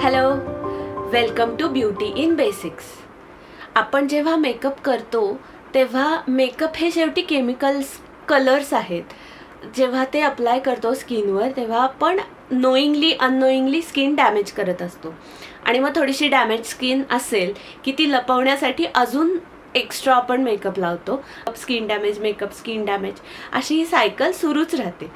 Hello, welcome to beauty in basics. आपण जेव्हा makeup करतो तेव्हा मेकअप हे शेवटी केमिकल्स, कलर्स आहेत. जेव्हा ते अप्लाय करतो स्किनवर तेव्हा आपण नोईंगली अननोईंगली स्किन डॅमेज करत असतो. आणि मग थोडीशी डॅमेज स्किन असेल की ती लपवण्यासाठी अजून एक्स्ट्रा आपण मेकअप लावतो. Skin damage, makeup, skin damage, अशी ही सायकल सुरूच राहते.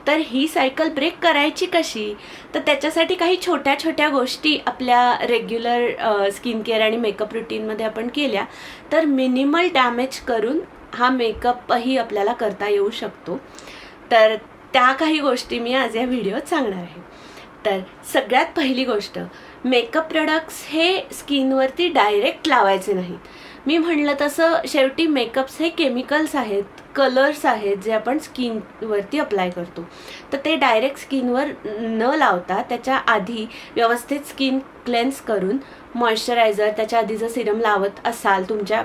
तर ही सायकल ब्रेक करायची कशी? तर त्याच्यासाठी काही छोट्या छोट्या गोष्टी आपल्या रेग्युलर स्किन केअर आणि मेकअप रुटीनमध्ये आपण केल्या तर मिनिमल डॅमेज करून हा मेकअपही आपल्याला करता येऊ शकतो. तर त्या काही गोष्टी मी आज या व्हिडिओत सांगणार आहे. तर सगळ्यात पहिली गोष्ट, मेकअप प्रोडक्ट्स हे स्किनवरती डायरेक्ट लावायचे नाहीत. मी म्हणलं तसं शेवटी मेकअप्स हे केमिकल्स आहेत, कलर्स आहेत जे आपण स्किनवरती अप्लाय करतो. तर ते डायरेक्ट स्किनवर न लावता त्याच्या आधी व्यवस्थित स्किन क्लेन्स करून मॉइश्चरायझर, त्याच्या आधी जर सिरम लावत असाल, तुमच्या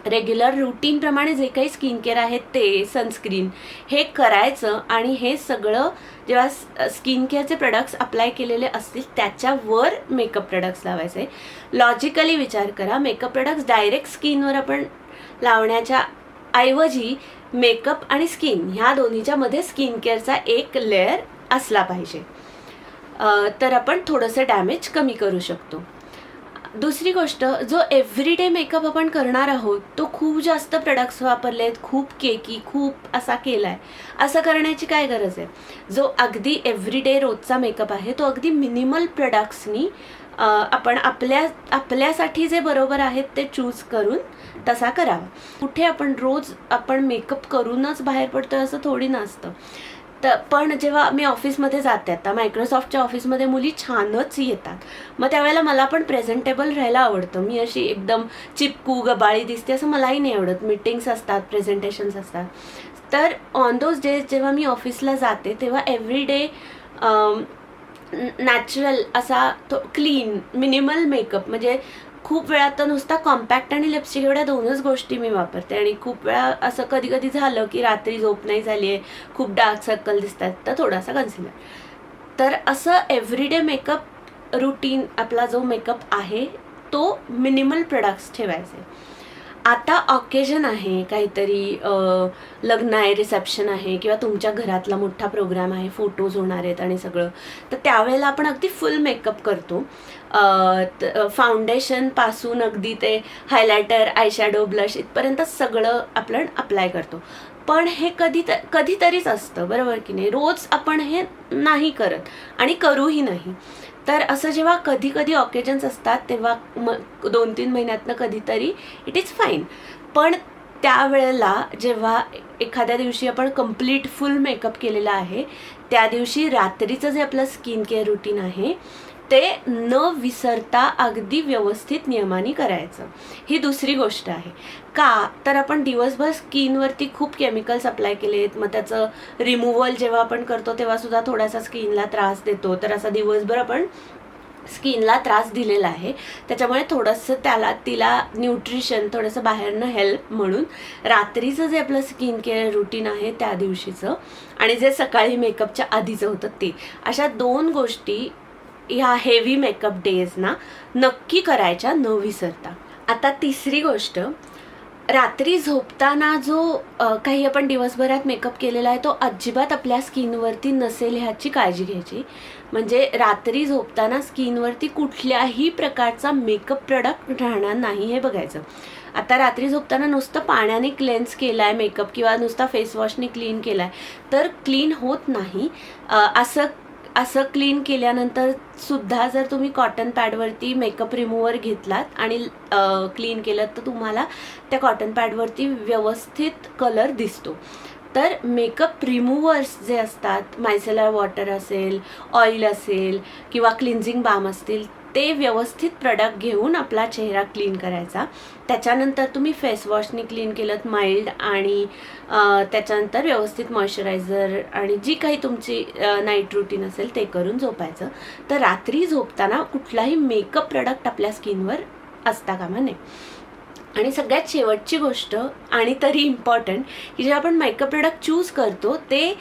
रेग्युलर रुटीनप्रमाणे जे काही स्किन केअर आहे ते, सनस्क्रीन, हे करायचं. आणि हे सगळं जेव्हा स्किन केअरचे प्रोडक्ट्स अप्लाय केलेले असतील त्याच्यावर मेकअप प्रोडक्ट्स लावायचे. लॉजिकली विचार करा, मेकअप प्रोडक्ट्स डायरेक्ट स्किनवर आपण लावण्याच्या ऐवजी मेकअप आणि स्किन ह्या दोन्हीच्या मध्ये स्किन केअरचा एक लेअर असला पाहिजे. तर आपण थोडंसं डॅमेज कमी करू शकतो. दुसरी गोष्ट, जो एव्हरीडे मेकअप आपण करणार आहोत तो खूप जास्त प्रोडक्ट्स वापरलेत, खूप केकी, खूप असा केला आहे, असं करण्याची काय गरज आहे. जो अगदी एव्हरीडे रोजचा मेकअप आहे तो अगदी मिनिमल प्रोडक्ट्सनी आपण आपल्यासाठी जे बरोबर आहेत ते चूज करून तसा करावा. कुठे आपण रोज मेकअप करूनच बाहेर पडतोय असं थोडी नसतं. तर पण जेव्हा मी ऑफिसमध्ये जाते, आता मायक्रोसॉफ्टच्या ऑफिसमध्ये मुली छानच येतात, मग त्यावेळेला मला पण प्रेझेंटेबल राहायला आवडतं. मी अशी एकदम चिपकू गबाळी दिसते असं मलाही नाही आवडत. मीटिंग्स असतात, प्रेझेंटेशन्स असतात. तर ऑन दोज डेज जेव्हा मी ऑफिसला जाते तेव्हा एव्हरीडे नॅचरल असा तो क्लीन मिनिमल मेकअप, म्हणजे खूप वेळा तर नुसता कॉम्पॅक्ट आणि लिपस्टिक एवढ्या दोनच गोष्टी मी वापरते. आणि खूप वेळा असं कधी कधी झालं की रात्री झोप नाही झाली आहे, खूप डार्क सर्कल दिसतात, तर थोडासा कन्सिलर. तर असं एव्हरीडे मेकअप रुटीन, आपला जो मेकअप आहे तो मिनिमल प्रोडक्ट्स ठेवायचे. आता ऑकेजन आहे, काहीतरी लग्न आहे, रिसेप्शन आहे, किंवा तुमच्या घरातला मोठा प्रोग्राम आहे, फोटोज होणार आहेत आणि सगळं, तर त्यावेळेला आपण अगदी फुल मेकअप करतो. फाउंडेशनपासून अगदी ते हायलायटर, आयशॅडो, ब्लश इथपर्यंत सगळं आपण अप्लाय करतो. पण हे कधीतरीच असतं, बरोबर की नाही? रोज आपण हे नाही करत आणि करूही नाही. तर असं जेव्हा कधी कधी ऑकेजन्स असतात तेव्हा 2-3 महिन्यातनं कधीतरी इट इज फाईन. पण त्यावेळेला जेव्हा एखाद्या दिवशी आपण कम्प्लीट फुल मेकअप केलेला आहे त्या दिवशी रात्रीचं जे आपलं स्किन केअर रुटीन आहे ते न विसरता अगदी व्यवस्थित नियमाने करायचं. ही दुसरी गोष्ट आहे. का तर आपण दिवसभर स्किनवरती खूप केमिकल्स अप्लाय केलेत, मग त्याचं रिमूव्हल जेव्हा आपण करतो तेव्हा सुद्धा थोडासा स्किनला त्रास देतो. तर असा दिवसभर आपण स्किनला त्रास दिलेला आहे, त्याच्यामुळे थोडंसं तिला न्यूट्रिशन, थोडंसं बाहेरनं हेल्प म्हणून रात्रीचं जे आपलं स्किन केअर रुटीन आहे त्या दिवशीचं आणि जे सकाळी मेकअपच्या आधीचं होतं ते, अशा 2 गोष्टी ह्या हेवी मेकअप डेज ना नक्की करायच्या न विसरता. आता तिसरी गोष्ट, रात्री झोपताना जो काही आपण दिवसभरात मेकअप केलेला आहे तो अजिबात आपल्या स्किनवरती नसेल ह्याची काळजी घ्यायची. म्हणजे रात्री झोपताना स्किनवरती कुठल्याही प्रकारचा मेकअप प्रोडक्ट राहणार नाही हे बघायचं. आता रात्री झोपताना नुसतं पाण्याने क्लेन्स केला आहे मेकअप किंवा नुसता फेसवॉशने क्लीन केला आहे तर क्लीन होत नाही. असं क्लीन केल्यानंतर सुद्धा जर तुम्ही कॉटन पॅडवरती मेकअप रिमूव्हर घेतलात आणि क्लीन केलं तर तुम्हाला त्या कॉटन पॅडवरती व्यवस्थित कलर दिसतो. तर मेकअप रिमूव्हर्स जे असतात, मायसेलर वॉटर असेल, ऑइल असेल किंवा क्लिन्झिंग बाम असतील, ते व्यवस्थित प्रोडक्ट घेऊन आपला चेहरा क्लीन करायचा. त्याच्यानंतर तुम्ही फेसवॉशने क्लीन केलं माइल्ड, आणि त्याच्यानंतर व्यवस्थित मॉइश्चरायझर आणि जी काही तुमची नाईट रुटीन असेल ते करून झोपायचं. तर रात्री झोपताना कुठलाही मेकअप प्रोडक्ट आपल्या स्किनवर असता कामा नये. आणि सगळ्यात शेवटची गोष्ट आणि तरी इम्पॉर्टंट की जेव्हा आपण मेकअप प्रोडक्ट चूज करतो ते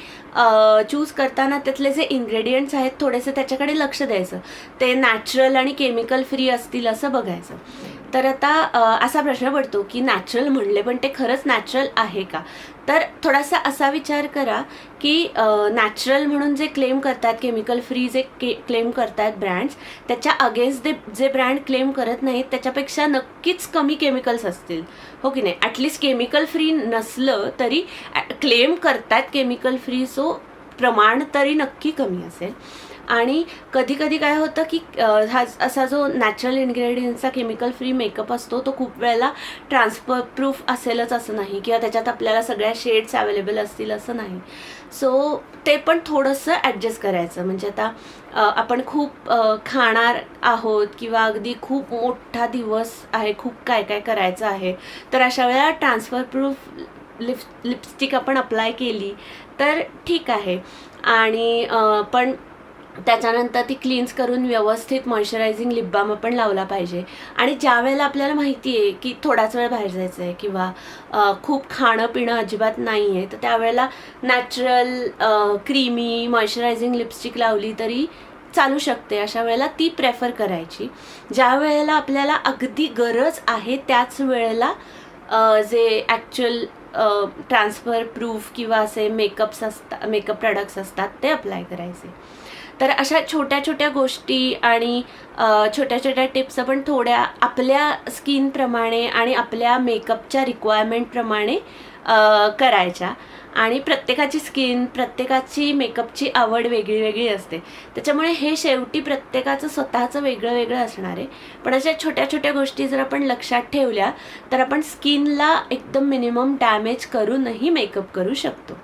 चूज करताना त्यातले जे इन्ग्रेडियंट्स आहेत थोडेसे त्याच्याकडे लक्ष द्यायचं, ते नॅचरल आणि केमिकल फ्री असतील असं बघायचं. तर आता असा प्रश्न पडतो की नॅचरल म्हणले पण ते खरंच नॅचरल आहे का? तर थोडासा असा विचार करा की नॅचरल म्हणून जे क्लेम करतात, केमिकल फ्री जे क्लेम करतात ब्रँड्स, त्याच्या अगेन्स्ट जे ब्रँड क्लेम करत नाहीत त्याच्यापेक्षा नक्कीच कमी केमिकल्स असतील, हो की नाही? ॲटलिस्ट केमिकल फ्री नसलं तरी क्लेम करतात केमिकल फ्री, सो प्रमाण तरी नक्की कमी असेल. आणि कधी कधी काय होतं की हा असा जो नॅचरल इन्ग्रेडियंट्सचा केमिकल फ्री मेकअप असतो तो खूप वेळेला ट्रान्सफर प्रूफ असेलच असं नाही, किंवा त्याच्यात आपल्याला सगळ्या शेड्स अवेलेबल असतील असं नाही. सो ते पण थोडंसं ॲडजस्ट करायचं. म्हणजे आता आपण खूप खाणार आहोत किंवा अगदी खूप मोठा दिवस आहे, खूप काय काय करायचं आहे, तर अशा वेळेला ट्रान्सफर प्रूफ लिपस्टिक आपण अप्लाय केली तर ठीक आहे. आणि पण त्याच्यानंतर ती क्लीन्स करून व्यवस्थित मॉइश्चरायझिंग लिप बाम आपण लावला पाहिजे. आणि ज्या वेळेला आपल्याला माहिती आहे की थोडाच वेळ बाहेर जायचं आहे किंवा खूप खाणं पिणं अजिबात नाही आहे, तर त्यावेळेला नॅचरल क्रीमी मॉइश्चरायझिंग लिपस्टिक लावली तरी चालू शकते. अशा वेळेला ती प्रेफर करायची. ज्या वेळेला आपल्याला अगदी गरज आहे त्याच वेळेला जे ॲक्च्युअल ट्रान्सफर प्रूफ किंवा असे मेकअप प्रॉडक्ट्स असतात ते अप्लाय करायचे. तर अशा छोट्या छोट्या गोष्टी आणि छोट्या छोट्या टिप्स आपण थोड्या आपल्या स्किनप्रमाणे आणि आपल्या मेकअपच्या रिक्वायरमेंटप्रमाणे करायच्या. आणि प्रत्येकाची स्किन, प्रत्येकाची मेकअपची आवड वेगळी वेगळी असते, त्याच्यामुळे हे शेवटी प्रत्येकाचं स्वतःचं वेगळं वेगळं असणार आहे. पण अशा छोट्या छोट्या गोष्टी जर आपण लक्षात ठेवल्या तर आपण स्किनला एकदम मिनिमम डॅमेज करूनही मेकअप करू शकतो.